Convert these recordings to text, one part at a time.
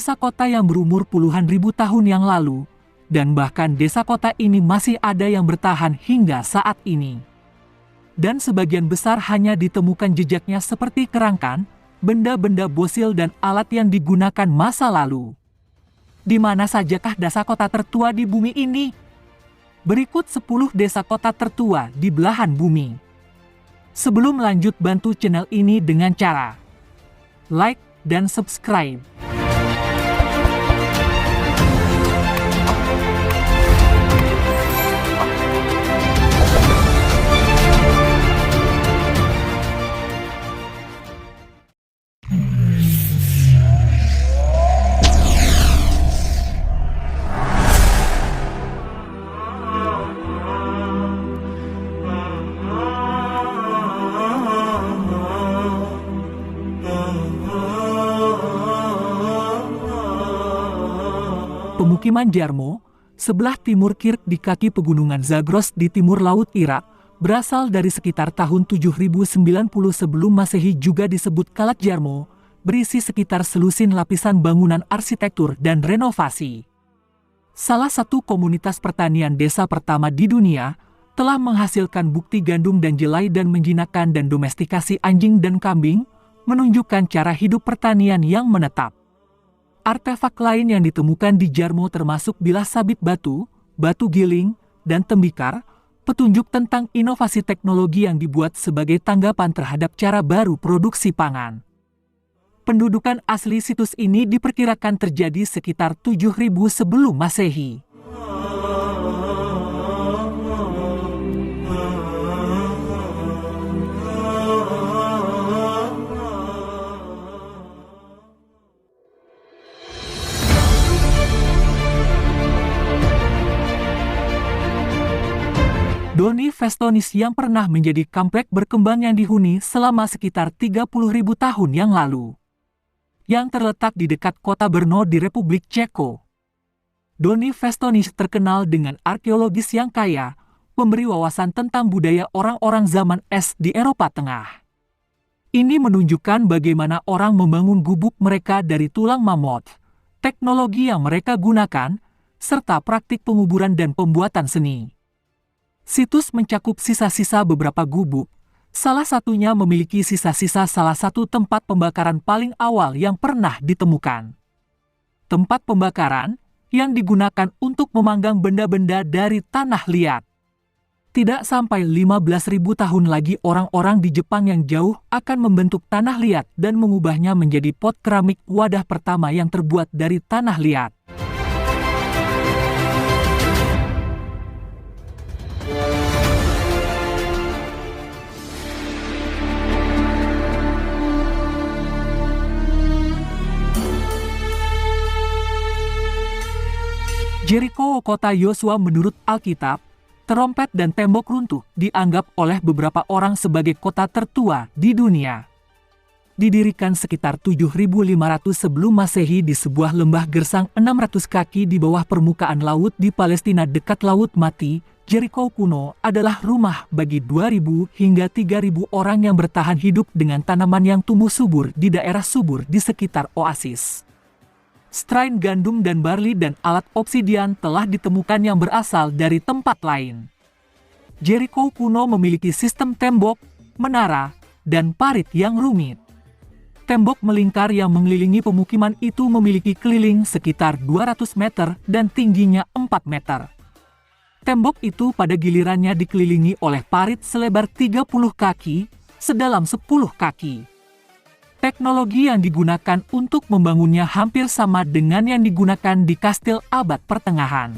desa kota yang berumur puluhan ribu tahun yang lalu, dan bahkan desa kota ini masih ada yang bertahan hingga saat ini. Dan sebagian besar hanya ditemukan jejaknya seperti kerangkan, benda-benda fosil dan alat yang digunakan masa lalu. Di mana sajakah desa kota tertua di bumi ini? Berikut 10 desa kota tertua di belahan bumi. Sebelum lanjut, bantu channel ini dengan cara like dan subscribe. Pemukiman Jarmo, sebelah timur Kirk di kaki pegunungan Zagros di timur laut Irak, berasal dari sekitar tahun 7090 sebelum Masehi, juga disebut Kalat Jarmo, berisi sekitar selusin lapisan bangunan arsitektur dan renovasi. Salah satu komunitas pertanian desa pertama di dunia, telah menghasilkan bukti gandum dan jelai dan menjinakkan dan domestikasi anjing dan kambing, menunjukkan cara hidup pertanian yang menetap. Artefak lain yang ditemukan di Jarmo termasuk bilah sabit batu, batu giling, dan tembikar, petunjuk tentang inovasi teknologi yang dibuat sebagai tanggapan terhadap cara baru produksi pangan. Pendudukan asli situs ini diperkirakan terjadi sekitar 7000 sebelum Masehi. Doni Vestonis yang pernah menjadi komplek berkembang yang dihuni selama sekitar 30.000 tahun yang lalu, yang terletak di dekat kota Brno di Republik Ceko. Doni Vestonis terkenal dengan arkeologis yang kaya, memberi wawasan tentang budaya orang-orang zaman es di Eropa Tengah. Ini menunjukkan bagaimana orang membangun gubuk mereka dari tulang mamut, teknologi yang mereka gunakan, serta praktik penguburan dan pembuatan seni. Situs mencakup sisa-sisa beberapa gubuk, salah satunya memiliki sisa-sisa salah satu tempat pembakaran paling awal yang pernah ditemukan. Tempat pembakaran yang digunakan untuk memanggang benda-benda dari tanah liat. Tidak sampai 15.000 tahun lagi orang-orang di Jepang yang jauh akan membentuk tanah liat dan mengubahnya menjadi pot keramik wadah pertama yang terbuat dari tanah liat. Jericho, kota Yosua menurut Alkitab, terompet dan tembok runtuh dianggap oleh beberapa orang sebagai kota tertua di dunia. Didirikan sekitar 7.500 sebelum Masehi di sebuah lembah gersang 600 kaki di bawah permukaan laut di Palestina dekat Laut Mati, Jericho kuno adalah rumah bagi 2.000 hingga 3.000 orang yang bertahan hidup dengan tanaman yang tumbuh subur di daerah subur di sekitar oasis. Strain gandum dan barli dan alat obsidian telah ditemukan yang berasal dari tempat lain. Jericho kuno memiliki sistem tembok, menara, dan parit yang rumit. Tembok melingkar yang mengelilingi pemukiman itu memiliki keliling sekitar 200 meter dan tingginya 4 meter. Tembok itu pada gilirannya dikelilingi oleh parit selebar 30 kaki, sedalam 10 kaki. Teknologi yang digunakan untuk membangunnya hampir sama dengan yang digunakan di kastil abad pertengahan.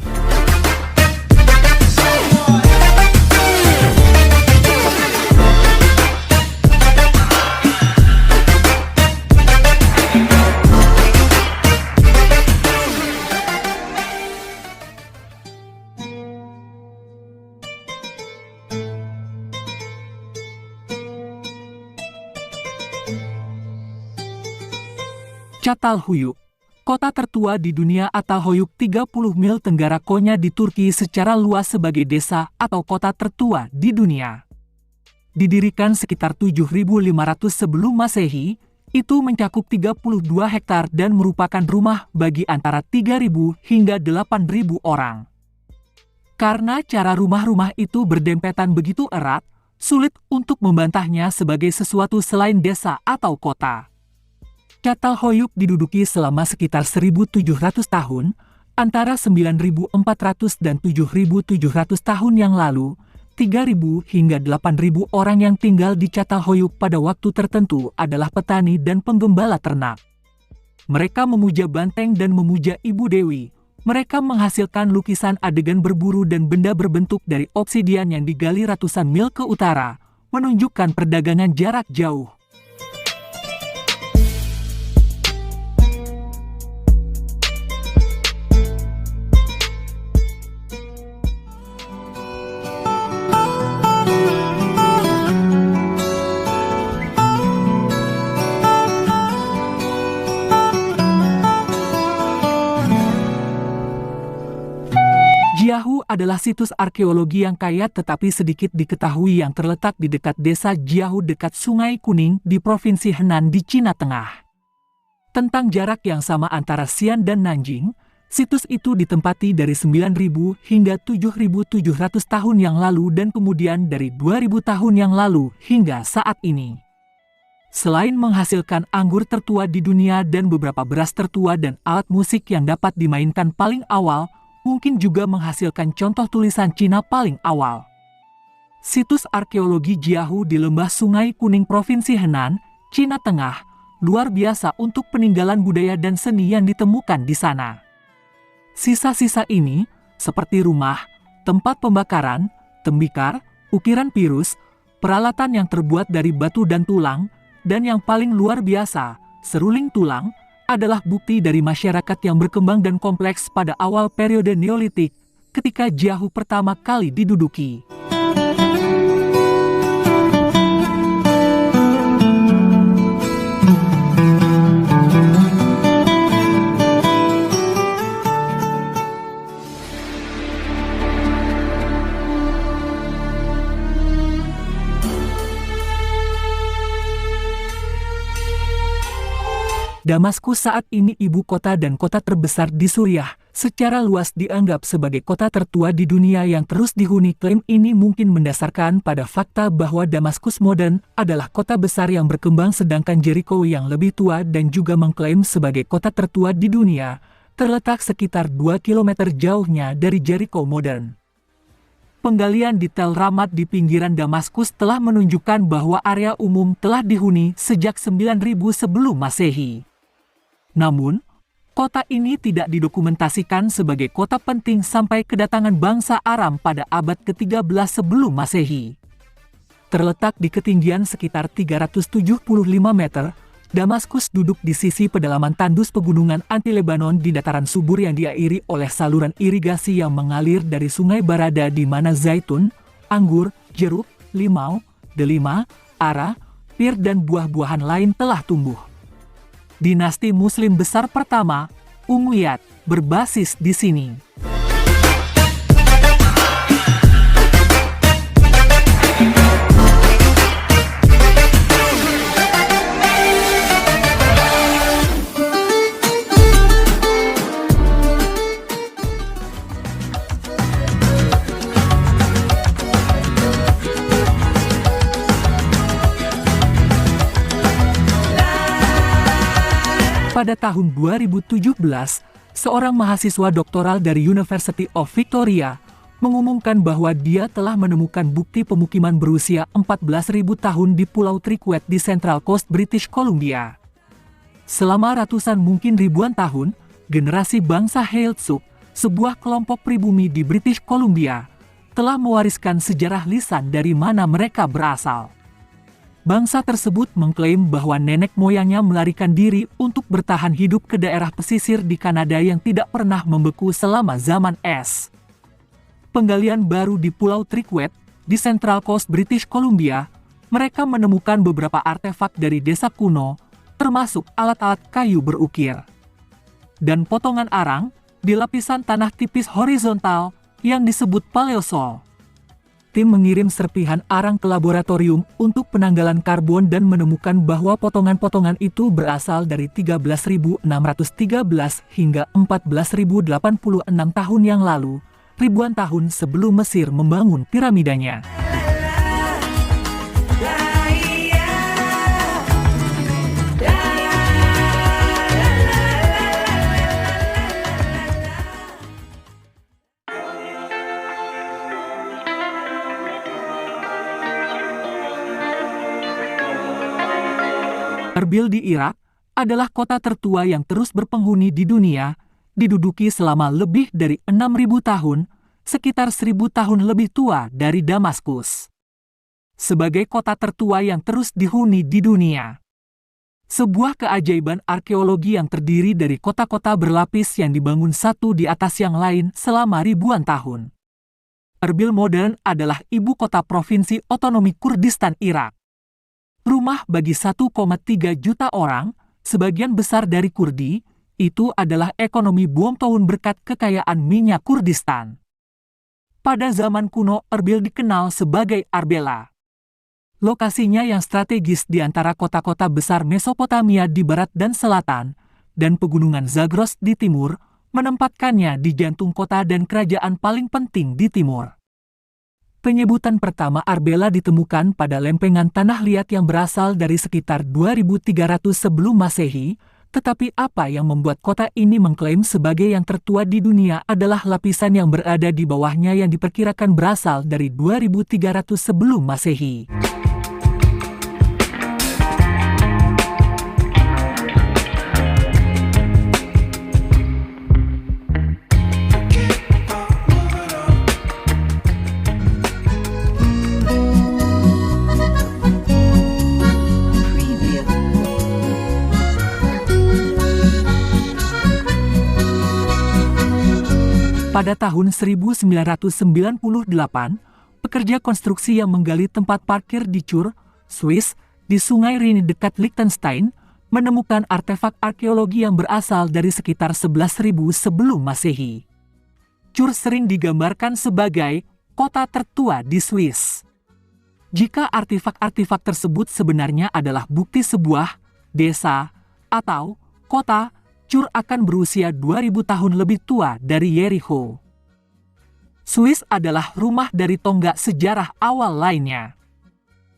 Çatalhöyük, kota tertua di dunia. Çatalhöyük 30 mil tenggara Konya di Turki secara luas sebagai desa atau kota tertua di dunia. Didirikan sekitar 7.500 sebelum Masehi, Itu mencakup 32 hektar dan merupakan rumah bagi antara 3.000 hingga 8.000 orang. Karena cara rumah-rumah itu berdempetan begitu erat, sulit untuk membantahnya sebagai sesuatu selain desa atau kota. Çatalhöyük diduduki selama sekitar 1.700 tahun, antara 9.400 dan 7.700 tahun yang lalu. 3.000 hingga 8.000 orang yang tinggal di Çatalhöyük pada waktu tertentu adalah petani dan penggembala ternak. Mereka memuja banteng dan memuja Ibu Dewi. Mereka menghasilkan lukisan adegan berburu dan benda berbentuk dari obsidian yang digali ratusan mil ke utara, menunjukkan perdagangan jarak jauh. Jiahu adalah situs arkeologi yang kaya tetapi sedikit diketahui yang terletak di dekat desa Jiahu dekat Sungai Kuning di Provinsi Henan di Cina Tengah. Tentang jarak yang sama antara Xi'an dan Nanjing, situs itu ditempati dari 9.000 hingga 7.700 tahun yang lalu dan kemudian dari 2.000 tahun yang lalu hingga saat ini. Selain menghasilkan anggur tertua di dunia dan beberapa beras tertua dan alat musik yang dapat dimainkan paling awal, mungkin juga menghasilkan contoh tulisan Cina paling awal. Situs arkeologi Jiahu di Lembah Sungai Kuning Provinsi Henan, Cina Tengah, luar biasa untuk peninggalan budaya dan seni yang ditemukan di sana. Sisa-sisa ini, seperti rumah, tempat pembakaran, tembikar, ukiran pirus, peralatan yang terbuat dari batu dan tulang, dan yang paling luar biasa, seruling tulang, adalah bukti dari masyarakat yang berkembang dan kompleks pada awal periode Neolitik, ketika Jiahu pertama kali diduduki. Damaskus saat ini ibu kota dan kota terbesar di Suriah, secara luas dianggap sebagai kota tertua di dunia yang terus dihuni. Klaim ini mungkin mendasarkan pada fakta bahwa Damaskus modern adalah kota besar yang berkembang sedangkan Jericho yang lebih tua dan juga mengklaim sebagai kota tertua di dunia, terletak sekitar 2 km jauhnya dari Jericho modern. Penggalian di Tel Ramat di pinggiran Damaskus telah menunjukkan bahwa area umum telah dihuni sejak 9000 sebelum Masehi. Namun, kota ini tidak didokumentasikan sebagai kota penting sampai kedatangan bangsa Aram pada abad ke-13 sebelum Masehi. Terletak di ketinggian sekitar 375 meter, Damaskus duduk di sisi pedalaman tandus pegunungan anti-Lebanon di dataran subur yang diairi oleh saluran irigasi yang mengalir dari Sungai Barada di mana zaitun, anggur, jeruk, limau, delima, ara, pir dan buah-buahan lain telah tumbuh. Dinasti Muslim besar pertama, Umayyad, berbasis di sini. Pada tahun 2017, seorang mahasiswa doktoral dari University of Victoria mengumumkan bahwa dia telah menemukan bukti pemukiman berusia 14.000 tahun di Pulau Triquet di Central Coast British Columbia. Selama ratusan mungkin ribuan tahun, generasi bangsa Heiltsuk, sebuah kelompok pribumi di British Columbia, telah mewariskan sejarah lisan dari mana mereka berasal. Bangsa tersebut mengklaim bahwa nenek moyangnya melarikan diri untuk bertahan hidup ke daerah pesisir di Kanada yang tidak pernah membeku selama zaman es. Penggalian baru di Pulau Triquet, di Central Coast British Columbia, mereka menemukan beberapa artefak dari desa kuno, termasuk alat-alat kayu berukir. Dan potongan arang di lapisan tanah tipis horizontal yang disebut paleosol. tim mengirim serpihan arang ke laboratorium untuk penanggalan karbon dan menemukan bahwa potongan-potongan itu berasal dari 13.613 hingga 14.086 tahun yang lalu, ribuan tahun sebelum Mesir membangun piramidanya. Erbil di Irak adalah kota tertua yang terus berpenghuni di dunia, diduduki selama lebih dari 6.000 tahun, sekitar 1.000 tahun lebih tua dari Damaskus. Sebagai kota tertua yang terus dihuni di dunia. Sebuah keajaiban arkeologi yang terdiri dari kota-kota berlapis yang dibangun satu di atas yang lain selama ribuan tahun. Erbil modern adalah ibu kota provinsi otonomi Kurdistan Irak. Rumah bagi 1,3 juta orang, sebagian besar dari Kurdi, itu adalah ekonomi bom tahun berkat kekayaan minyak Kurdistan. Pada zaman kuno, Erbil dikenal sebagai Arbela. Lokasinya yang strategis di antara kota-kota besar Mesopotamia di barat dan selatan, dan pegunungan Zagros di timur, menempatkannya di jantung kota dan kerajaan paling penting di timur. Penyebutan pertama Arbela ditemukan pada lempengan tanah liat yang berasal dari sekitar 2300 sebelum Masehi, tetapi apa yang membuat kota ini mengklaim sebagai yang tertua di dunia adalah lapisan yang berada di bawahnya yang diperkirakan berasal dari 2300 sebelum Masehi. Pada tahun 1998, pekerja konstruksi yang menggali tempat parkir di Chur, Swiss, di Sungai Rhine dekat Liechtenstein, menemukan artefak arkeologi yang berasal dari sekitar 11.000 sebelum Masehi. Chur sering digambarkan sebagai kota tertua di Swiss. Jika artefak-artefak tersebut sebenarnya adalah bukti sebuah desa atau kota, Chur akan berusia 2000 tahun lebih tua dari Jericho. Swiss adalah rumah dari tonggak sejarah awal lainnya.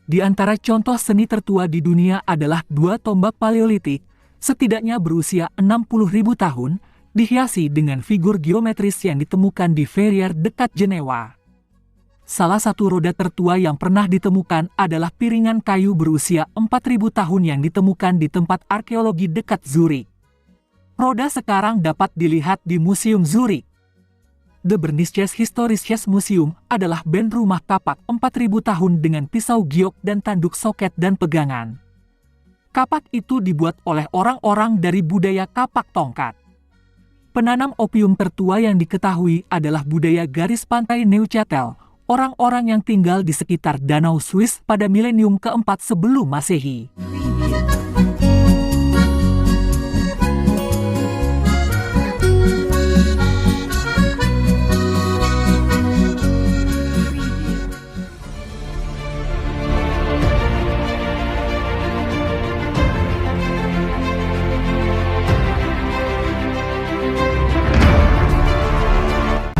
Di antara contoh seni tertua di dunia adalah dua tombak Paleolitik, setidaknya berusia 60.000 tahun, dihiasi dengan figur geometris yang ditemukan di Ferrières dekat Jenewa. Salah satu roda tertua yang pernah ditemukan adalah piringan kayu berusia 4.000 tahun yang ditemukan di tempat arkeologi dekat Zurich. Roda sekarang dapat dilihat di Museum Zurich. The Bernisches Historisches Museum adalah band rumah kapak 4.000 tahun dengan pisau giok dan tanduk soket dan pegangan. Kapak itu dibuat oleh orang-orang dari budaya kapak tongkat. Penanam opium tertua yang diketahui adalah budaya garis pantai Neuchâtel, orang-orang yang tinggal di sekitar Danau Swiss pada milenium keempat sebelum Masehi.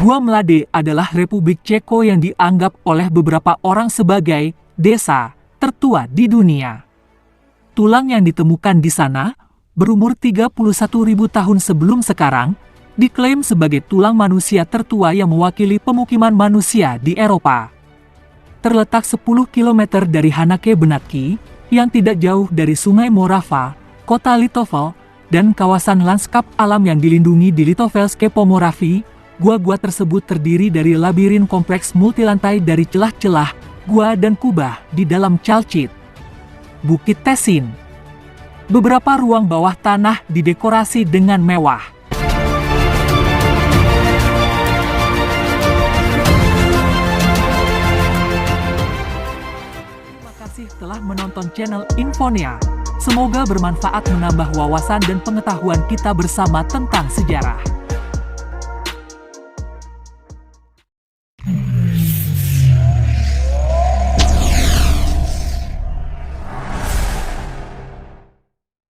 Gua Mlade adalah Republik Ceko yang dianggap oleh beberapa orang sebagai desa tertua di dunia. Tulang yang ditemukan di sana, berumur 31.000 tahun sebelum sekarang, diklaim sebagai tulang manusia tertua yang mewakili pemukiman manusia di Eropa. Terletak 10 km dari Hanake Benátky, yang tidak jauh dari Sungai Morava, kota Litovel, dan kawasan lanskap alam yang dilindungi di Litovelské Pomoraví. Gua-gua tersebut terdiri dari labirin kompleks multilantai dari celah-celah, gua dan kubah di dalam calcit. Bukit Tessin. Beberapa ruang bawah tanah didekorasi dengan mewah. Terima kasih telah menonton channel Infonia. Semoga bermanfaat menambah wawasan dan pengetahuan kita bersama tentang sejarah.